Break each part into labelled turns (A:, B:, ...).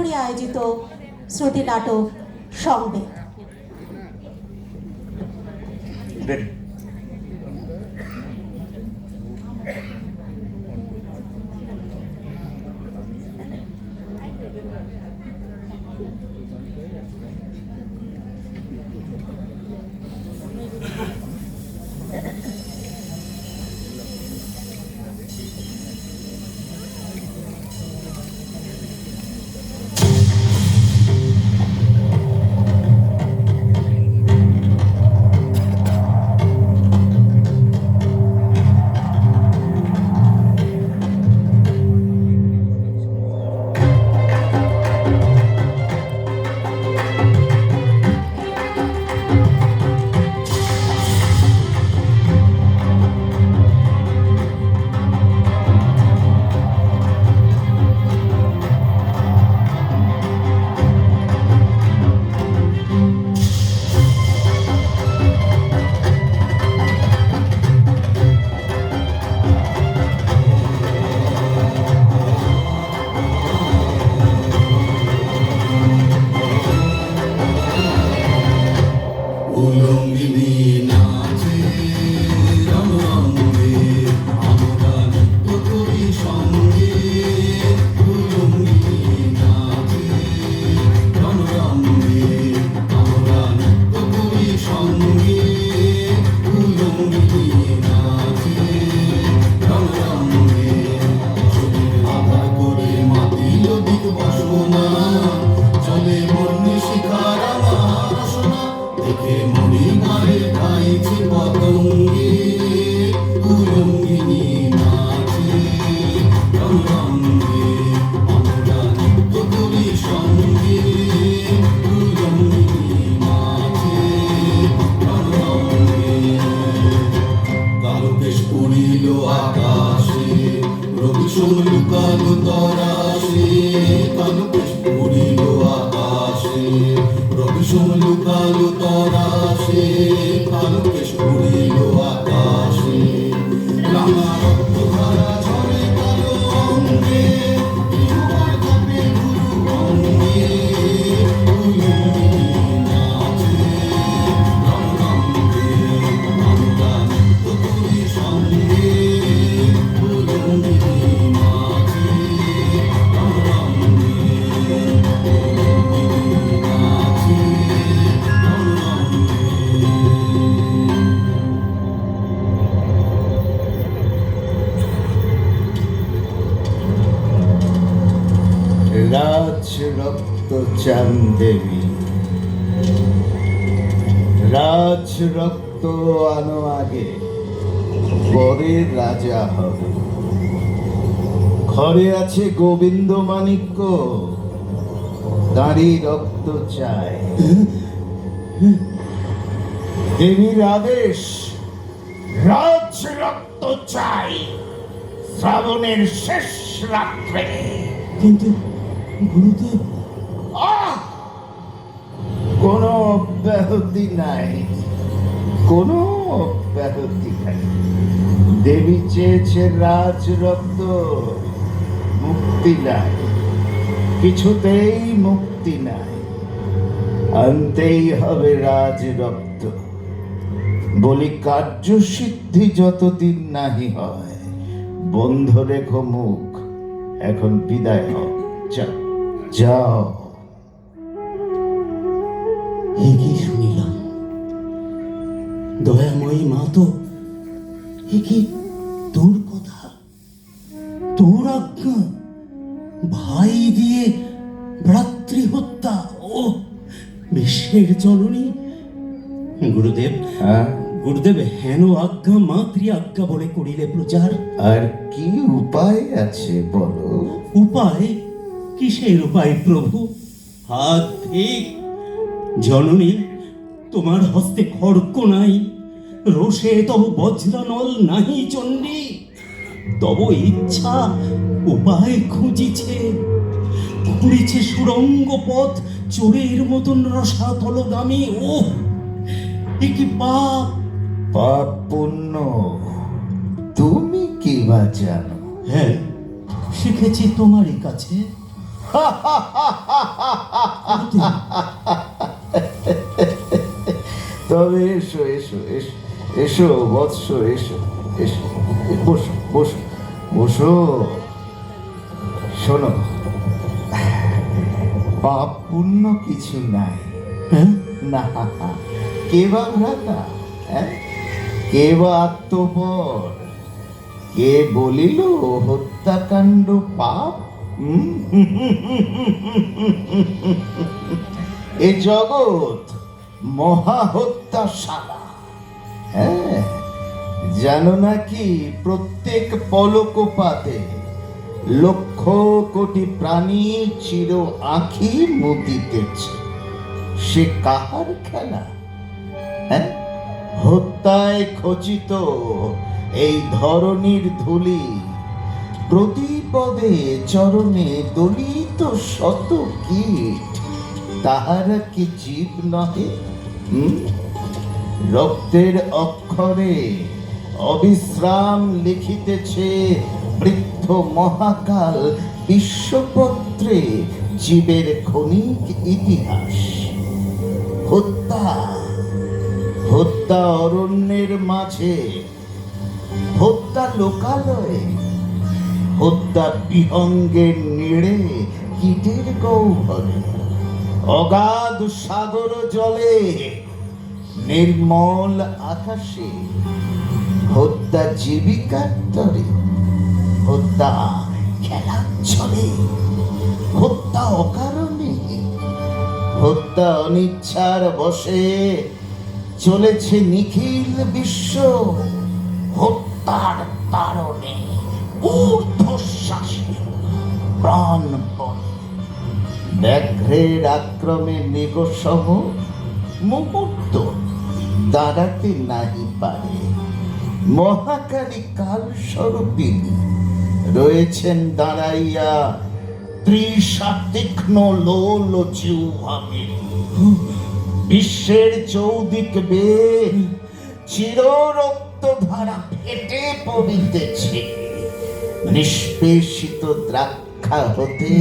A: নগরী আয়োজিত শ্রুতি নাটক সংবেদ।
B: দেবী রাজ রক্ত আনো আগে, পরে রাজা হবে। ঘরে আছে গোবিন্দ মাণিক্য, তাঁরই রক্ত চাই। দেবীর আদেশ, রাজ রক্ত চাই শ্রাবণের শেষ রাত্রে।
C: কিন্তু গুরুদেব,
B: কোনো অব্যাহতি নাই, কোনো অব্যাহতি নাই। দেবী চেয়েছে রাজ রক্ত, মুক্তি নাই, কিছুতেই মুক্তি নাই। আনতেই হবে রাজ রক্ত। বলি কার্যসিদ্ধি যতদিন নাহি হয়, বন্ধ রেখো মুখ, এখন বিদায় হও। যাও যাও।
C: কি শুনিলাম, দয়াময়ী মা তো কি তোর কথা, তোর আজ্ঞা, ভাই দিয়ে ভ্রাতৃ হত্যা, ও বিশ্বের জননী। গুরুদেব, গুরুদেব, হেন আজ্ঞা মাতৃ আজ্ঞা বলে করিলে প্রচার।
B: আর কি উপায় আছে বলো?
C: উপায়? কিসের উপায় প্রভু? হাত ঠিক। জননী, তোমার হস্তে খড়গ নাই, রোষে তব বজ্রানল নাহি চণ্ডী। তব ইচ্ছা উপায় খুঁজিছে, ঘুরিছে সুরঙ্গ পথ চোরের মতন রসাতলগামী। ও কি পাপ!
B: পাপ পুণ্য তুমি কি বা জানো?
C: হ্যাঁ, শিখেছি তোমারই কাছে।
B: তবে এসো এসো এসো এসো বৎস, এসো এসো, বসো বসো বসো। শোনো, পাপ পুণ্য কিছু নাই।
C: হ্যাঁ?
B: না, কে বা ভ্রাতা, হ্যাঁ? কে বা আত্মপর, কে বলিল হত্যাকাণ্ড পাপ? এ জগৎ মহা হত্যাশালা। হ্যাঁ, জানো নাকি প্রত্যেক পলকপাতে লক্ষ কোটি প্রাণী চির আঁখি মুদিতেছে। সে কাহার খেলা? হ্যাঁ, হত্যায় খচিত এই ধরনীর ধূলি, প্রতিপদে চরণে দলিত শত কীট, তাহারা কি জীব নহে? রক্তের অক্ষরে অবিশ্রাম লিখিতেছে বৃদ্ধ মহাকাল বিশ্বপত্রে জীবের ক্ষণিক ইতিহাস। হত্যা, হত্যা অরণ্যের মাঝে, হত্যা লোকালয়ে, হত্যা বিহঙ্গের নীড়ে কীটের গহ্বরে, অগাধ সাগর জলে, নির্মল আকাশে, হত্যা জীবিকার তরে, হত্যা খেলার ছলে, হত্যা অকারণে, হত্যা অনিচ্ছার বশে চলেছে নিখিল বিশ্ব। হত্যার তারণে ঊর্ধ্বশ্বাসে প্রাণপণে ব্যাঘ্রের আক্রমে মৃগসহ মুহূর্ত দাঁড়াতে নাহি পারে। মহাকালী কাল স্বরূপিণী রয়েছেন দাঁড়াইয়া ত্রিশাতীক্ষ্ণ লোল জিহ্বামে। বিশ্বের চৌদিক বেয়ে চির রক্ত ধারা ফেটে পড়িতেছে। নিষ্পেষিত দ্রাক্ষা হতে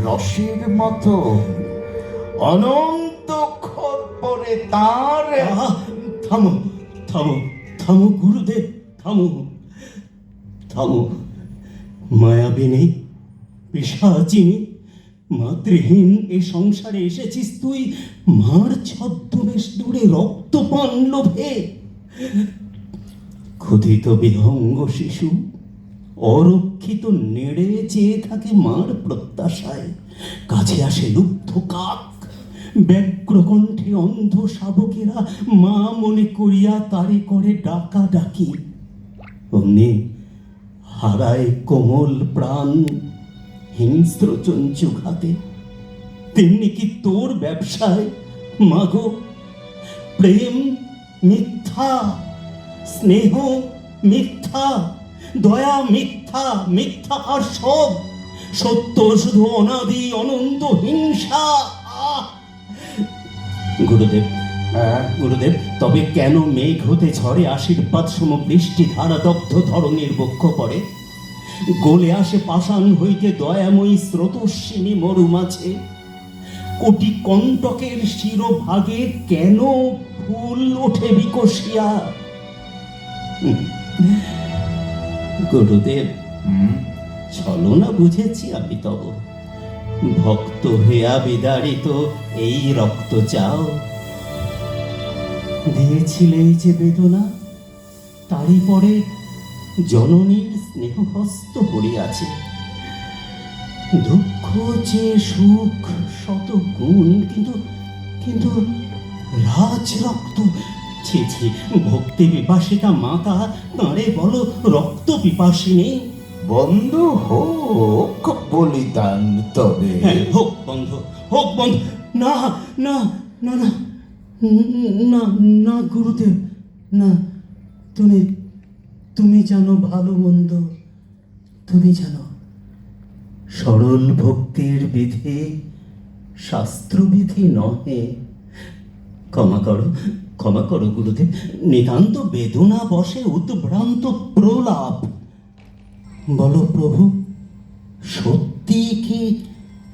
B: রসের মতো অনন্ত ক্ষর পরে তার।
C: থামো থামো থামো গুরুদেব, থামো থামো। মায়াবিনী, পিশাচিনী, মাতৃহীন এ সংসারে এসেছিস তুই মার ছদ্মবেশ দূরে রক্তপান লোভে। ক্ষুধিত বিহঙ্গ শিশু অরক্ষিত নেড়ে চেয়ে থাকে মার প্রত্যাশায়। কাছে আসে লুব্ধ কাক, ব্যগ্রকণ্ঠে অন্ধ শাবকেরা মা মনে করিয়া তারে করে ডাকা ডাকি। অমনি হারায় কোমল প্রাণ হিংস্র চঞ্চুঘাতে। তেমনি কি তোর ব্যবসায় মাগো? প্রেম মিথ্যা, স্নেহ মিথ্যা, দয়া মিথ্যা, মিথ্যা আর সব সত্য শুধু অনাদি অনন্ত হিংসা। গুরুদেব, গুরুদেব, তবে কেন মেঘ হতে ঝড়ে আশীর্বাদ সম বৃষ্টি ধারা দগ্ধ ধরণীর বক্ষ পড়ে? গলে আসে পাষাণ হইতে দয়াময়ী স্রোতস্বিনী মরু মাঝে। কোটি কণ্টকের শিরোভাগে কেন ফুল ওঠে বিকশিয়া? গুরুদেব, ছলনা বুঝেছি আমি তব। ভক্ত হইয়া বিদারিত এই রক্ত চাও। দিয়েছিলে এই যে বেদনা, তারই পরে জননীর স্নেহহস্ত পড়িয়াছে। দুঃখ যে সুখ শত গুণ, কিন্তু কিন্তু রাজ রক্ত। ছি ছি, ভক্তি পিপাসিতা মাতা তাঁরে বলো রক্ত পিপাসিনী।
B: বন্ধ হোক বলিদান তবে।
C: হ্যাঁ, হোক বন্ধ, হোক বন্ধ। না না না না না না গুরুদেব, না। তুমি তুমি জানো ভালো মন্দ, তুমি জানো সরল ভক্তির বিধি শাস্ত্রবিধি নহে। ক্ষমা করো, ক্ষমা করো গুরুদেব। নিতান্ত বেদনা বসে উদ্ভ্রান্ত প্রলাপ। বলো প্রভু, সত্যি কি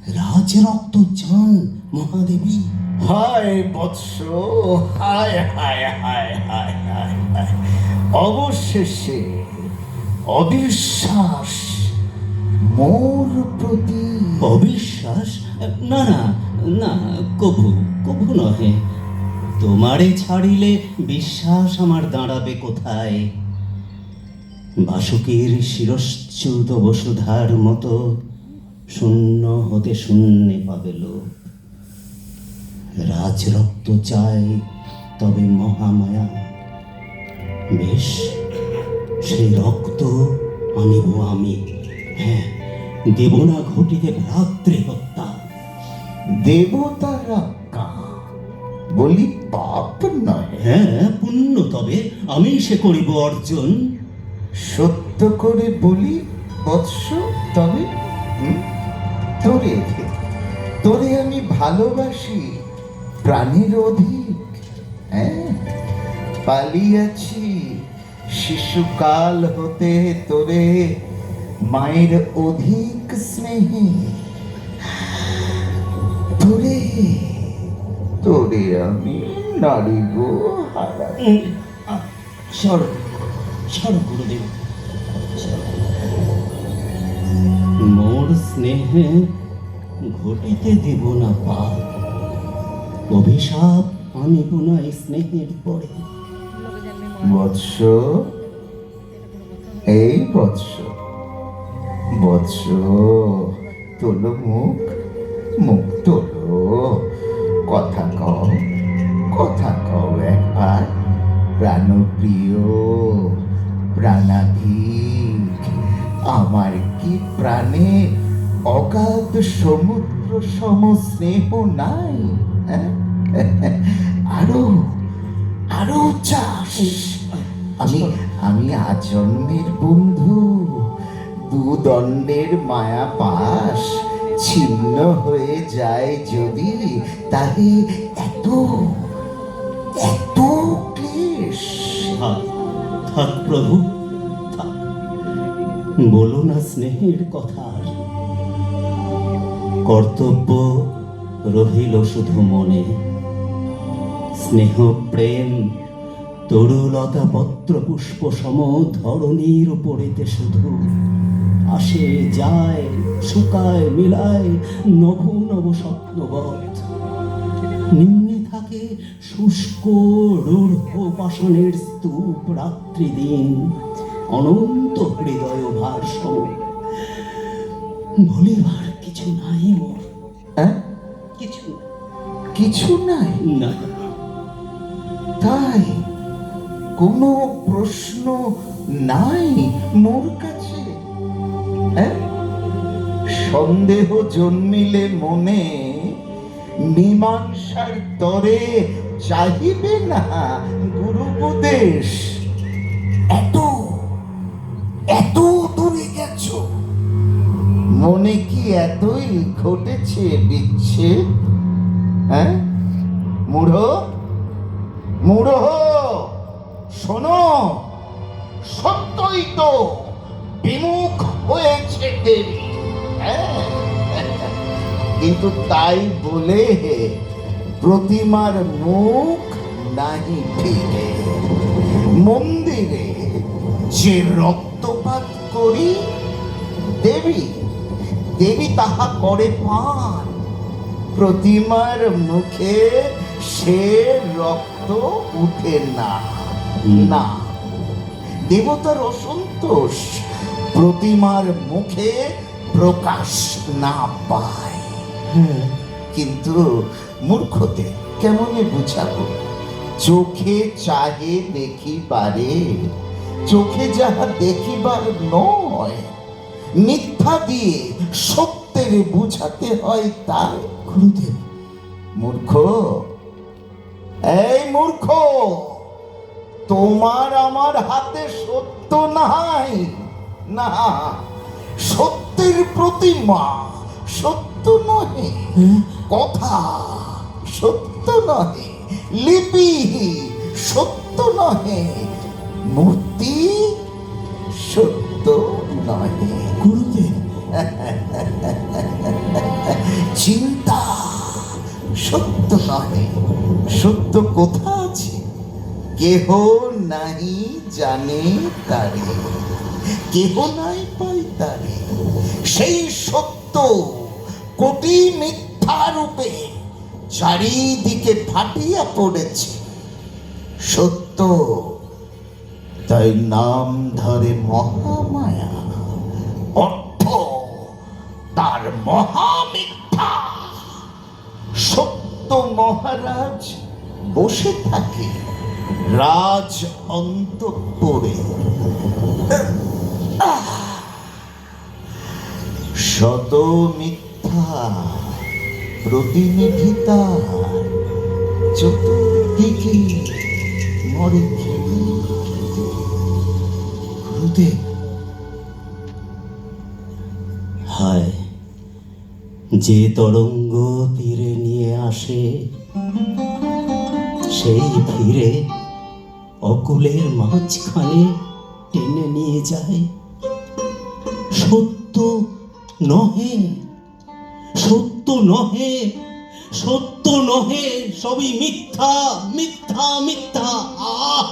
C: রাজরক্ত চান মহাদেবী?
B: হায় বৎস, হায় হায় হায় হায় হায় হায়। অবশেষে অবিশ্বাস মোর প্রতি।
C: অবিশ্বাস? না না না, কভু কভু নহে। তোমারে ছাড়িলে বিশ্বাস আমার দাঁড়াবে কোথায়? বাসুকের শিরশ্চ্যুত বসুধার মতো শূন্য হতে শূন্যে পাবে লোক। রাজরক্ত চাই তবে মহামায়া। বেশ, সেই রক্ত আনিব আমি। হ্যাঁ, দেব না ঘটিতে ভ্রাতৃ হত্যা।
B: দেবতা রক্ষা বলি পাপ নয়।
C: হ্যাঁ, পুণ্য তবে আমি সে করিব অর্জন।
B: সত্য করে বলি বৎস, তবে তোরে তোরে আমি ভালোবাসি প্রাণীর অধিক। হ্যাঁ, পালিয়াছি শিশুকাল হতে তোরে মায়ের অধিক স্নেহে। তোরে তোরে আমি নারিব হারাই।
C: সর সর গুরুদেব, সর। মোর স্নেহে ঘটিতে দেব না পাপ। অভিশাপ আনিব না এই স্নেহের পরে।
B: বৎস, এই বৎস, বৎস, তোলো মুখ, মুখ তোলো, কথা কও, কথা কও একবার। প্রাণপ্রিয়, প্রাণাধিক, আমার কি প্রাণে অগাধ সমুদ্র সম স্নেহ নাই? হ্যাঁ? আরো আরো চাস? আমি আজন্মের বন্ধু, দুদণ্ডের মায়া পাশ ছিন্ন হয়ে যায় যদি, তাহে এত এত ক্লেশ।
C: থাক থাক প্রভু, থাক। বলো না স্নেহের কথা। কর্তব্য রহিল শুধু মনে। স্নেহ প্রেম তরুলতা পত্র পুষ্প সম ধরণীর উপরেতে শুধু আসে যায়, শুকায় মিলায় নব নব স্বপ্নবৎ। নিম্নে থাকে শুষ্ক রূঢ় পাষাণের স্তূপ রাত্রি দিন, অনন্ত হৃদয় ভার সম। বলিবার কিছু নাই মোর।
B: হ্যাঁ?
C: কিছু
B: কিছু নাই?
C: না।
B: তাই কোনো প্রশ্ন নাই মোর কাছে? হ্যাঁ? সন্দেহ জন্মিলে মনে মীমাংসার তরে চাহিবে না গুরুপদেশ? এত এত দূরে গেছো, মনে কি এতই ঘটেছে বিচ্ছেদ? হ্যাঁ মূঢ়, মূঢ়, শোনো, সত্যই তো বিমুখ হয়েছে দেবী। হ্যাঁ, কিন্তু তাই বলে প্রতিমার মুখ নাহি ফিরে। মন্দিরে যে রক্তপাত করি, দেবী দেবী তাহা করে পান। প্রতিমার মুখে সে রক্ত উঠে না। না, দেবতার অসন্তোষ প্রতিমার মুখে প্রকাশ না পায়। কিন্তু মূর্খতে কেমনে বুঝাবো? চোখে চাহে দেখিবারে, চোখে যাহা দেখিবার নয়, মিথ্যা দিয়ে সত্যের বুঝাতে হয় তাই। গুরুদেব, মূর্খ, এই মূর্খ, তোমার আমার হাতে সত্য নাই। না, সত্যের প্রতিমা সত্য নহে, কথা সত্য নহে, লিপি সত্য নহে, মূর্তি সত্য নহে।
C: গুরুদেব,
B: চিন্তা সত্য নহে, সত্য কোথা আছে? কেহ নাহি জানে তারে, কেহ নাই পাই তারে। সেই সত্য কোটি মিথ্যা রূপে চারিদিকে ফাটিয়া পড়েছে। সত্য তাই নাম ধরে মহামায়া, অর্থ তার মহামিথ্যা। সত্য মহারাজ বসে থাকে রাজ অন্তঃপুরে, শত মিথ্যা প্রতিনিধিতা চতুর্দিকে মরে খেলে। গুরুদেব,
C: হায়, যে তরঙ্গ তীরে নিয়ে আসে সেই ধীরে অকুলের মাঝখানে টেনে নিয়ে যায়। সত্য নহে, সত্য নহে, সত্য নহে, সবই মিথ্যা, মিথ্যা, মিথ্যা। আহ,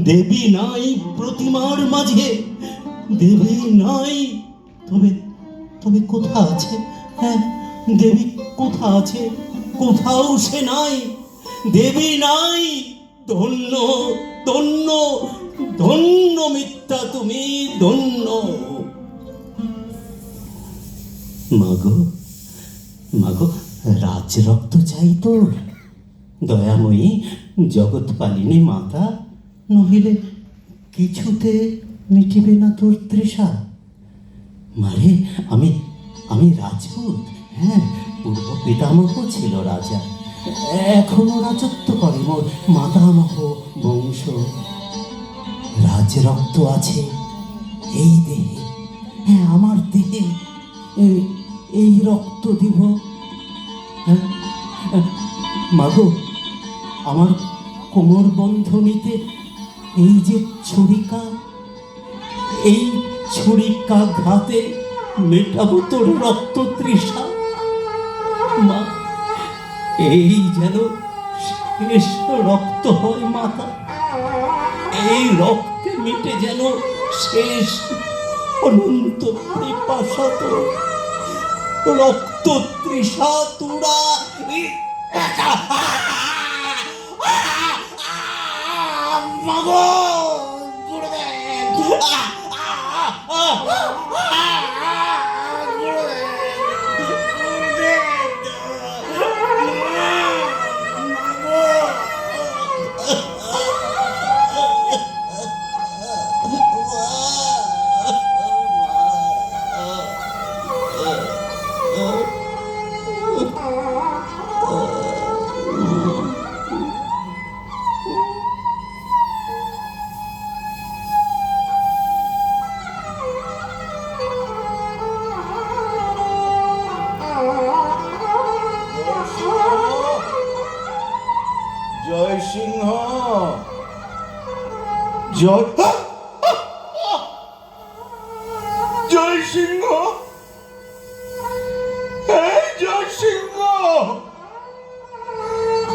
C: দেবী নাই প্রতিমার মাঝে, দেবী নাই। তবে তবে কোথা আছে? হ্যাঁ, দেবী কোথা আছে? কোথাও সে নাই, দেবী নাই। ধন্য, ধন্য, ধন্য মিথ্যা তুমি, ধন্য। মাগো, মাগো, রাজ রক্ত চাই তোর, দয়াময়ী জগৎপালিনী মাতা, নহিলে কিছুতে মিটিবে না তোর তৃষা। মারে, আমি আমি রাজপুত, হ্যাঁ, পূর্ব পিতামহ ছিল রাজা, এখনো রাজত্ব করে মোর মাতামহ বংশ। রাজ রক্ত আছে এই দেহে, হ্যাঁ, আমার দেহে। এই রক্ত দিব, হ্যাঁ। মাগো, আমার কোমর বন্ধনীতে এই যে ছুরিকা, এই ছুরিকা ঘাতে মেটাবো তোর রক্ত তৃষা। মা, এই যেন শেষ রক্ত হয় মাতা, এই রক্তে মিটে যেন শেষ অনন্ত পিপাসা তোর। রক্ত তৃষা তুড়া। মাগো, গুরুদেব, জয় সিংহ, জয় জয় সিংহ, জয় সিংহ,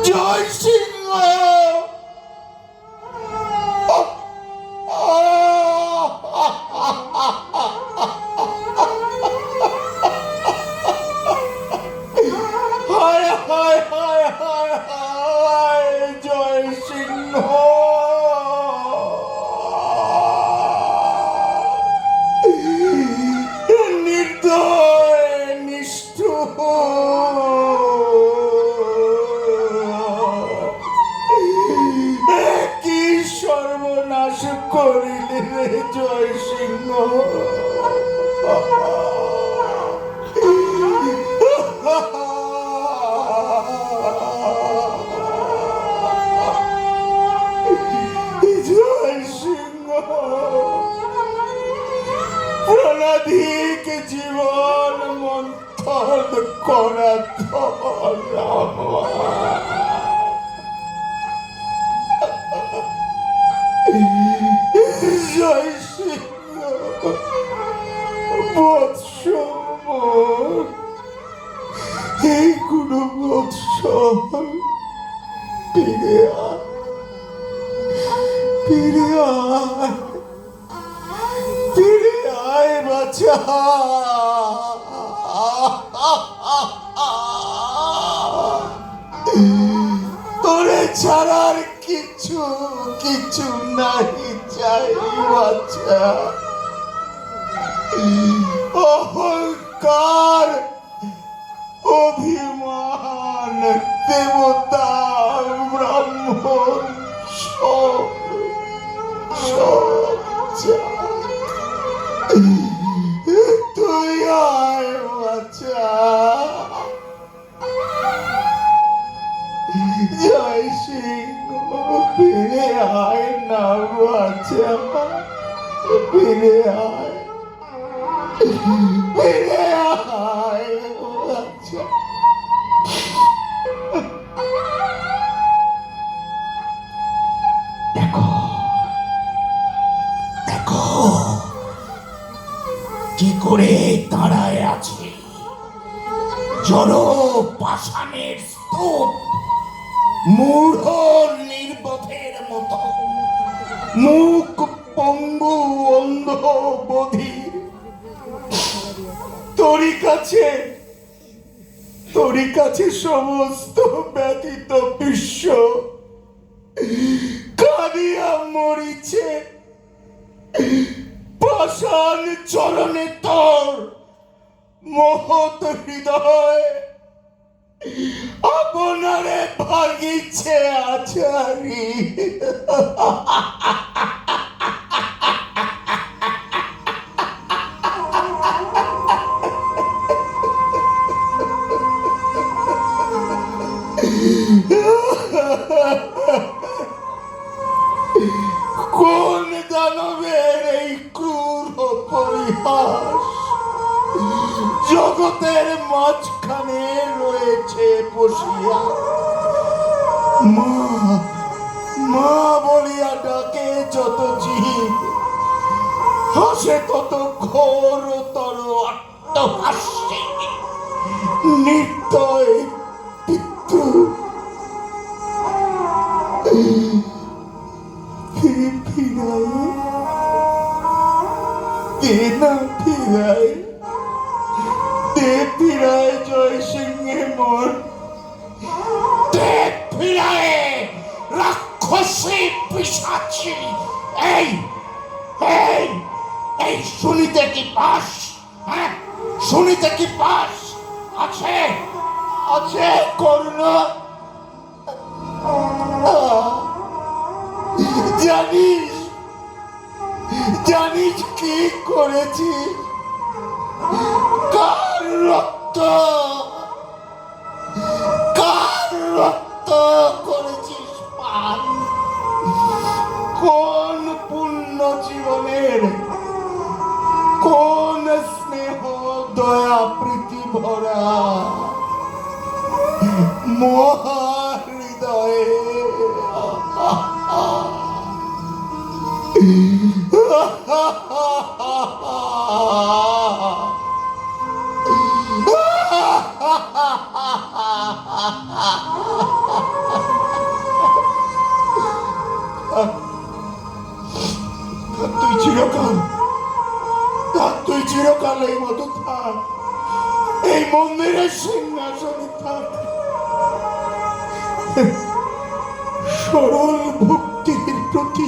C: জয় সিংহ। হায় হায় হায় হায় হায়, জয় সিংহ। নির্দয় নিষ্ঠুর, কি সর্বনাশ করিলে রে জয় সিংহ। জয় সিংহ, প্রণাধিক জীবন মন্থন করা জয় সিংহ, বোধ
B: গুরুবৎসল, ফিরে আয়, ফিরে আয়, ফিরে আয় বাছা। তোরে ছাড়ার কিছু কিছু নাই চাই বাছা। অহংকার, অভিমান, দেবতা, ব্রাহ্মণ সব সব যাক। তুই আয় বাছা। জয় সিংহ, ফিরে আয় না বাছা, ফিরে আয়, ফিরে আয় বাছা।
C: দেখো দেখো কি করে দাঁড়ায় আছে, জড় পাষাণের স্তূপ, মূঢ় নির্বোধের মতো, মুখ পঙ্গু, অন্ধ বধির। তোরই কাছে সমস্ত ব্যতীত বিশ্ব কাঁদিয়া মরিছে। পাষাণ চরণে তোর মহৎ হৃদয় আপনারে ভাগিছে আচারি। কোন দানবের এই ক্রূর পরিহাস জগতের মাঝখানে রয়েছে বসিয়া। মা মা বলিয়া ডাকে যত জীব, হাসে তত ঘোরতর অট্টহাস্যে নির্দয় পিতৃ। ফিরায় জয় সিংহে মোর, ফিরায় রাক্ষসী পিশাচী। এই এই এই শুনিতে কি পাস? হ্যাঁ, শুনিতে কি পাস? আছে আছে করুণা? জানিস জানিস কি করেছি? কার রক্ত করেছিস পান? কোন পুণ্য জীবনের, কোন স্নেহ দয়া প্রীতি ভরা মহাহৃদয়ে তুই চিরকাল এই মতো থাক, এই মন্দিরের সিংহাসনে থাক। সরল ভক্তির প্রতি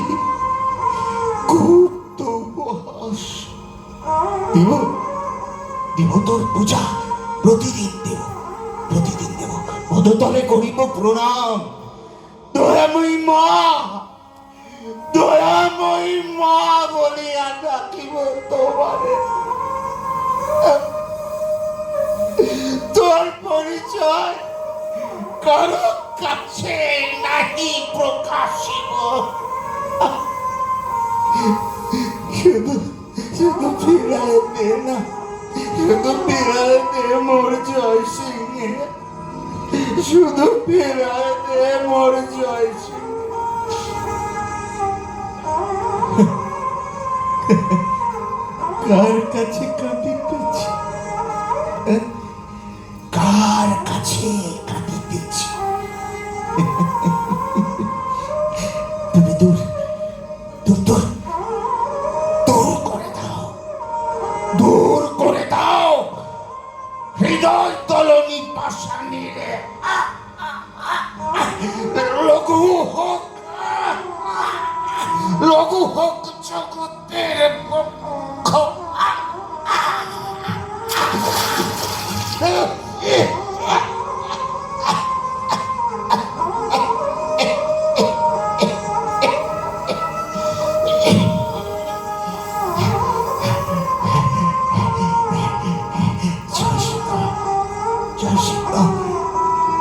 C: গুপ্ত উপহাস দিব, দিব তোর পূজা প্রতিদিন দেব, প্রতিদিন দেব। পদতলে করিব প্রণাম। দয়াময়ী মা, দয়াময়ী মা বলিয়া ডাকিব তোমারে। তোর পরিচয় কারো কাছে নাহি প্রকাশিব। শুধু শুধু ফিরায় দে না, শুধু ফিরায় দে মোর জয় সিংহে, শুধু ফিরায় দে মোর জয় সিংহ। কার কাছে কাঁদিতেছি? কার কাছে?
B: পাশানি রে লঘু হোক লঘু হোক জগতের পক্ষ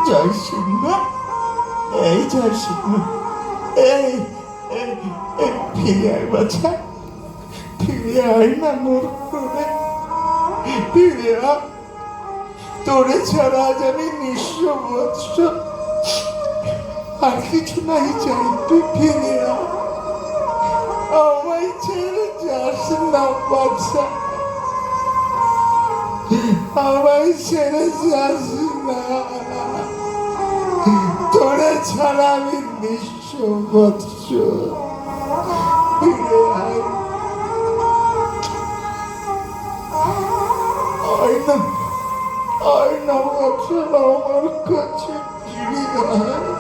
B: জয় সিংহ এই জয় সিংহ এই ফিরে আয় বাছা ফিরে আয় না মূর্খ রে ফিরে আয় তোরে ছাড়া আজ আমি নিঃস্ব বৎস আর কিছু নাই চাই তুই ফিরে আয় আমায় ছেড়ে যাস না বাচ্চা আমায় ছেড়ে যাস না তোরে ছাড়া আমি নিঃস্ব বৎস ফিরে আয় আয় না বৎস আমার কাছে ফিরে আয়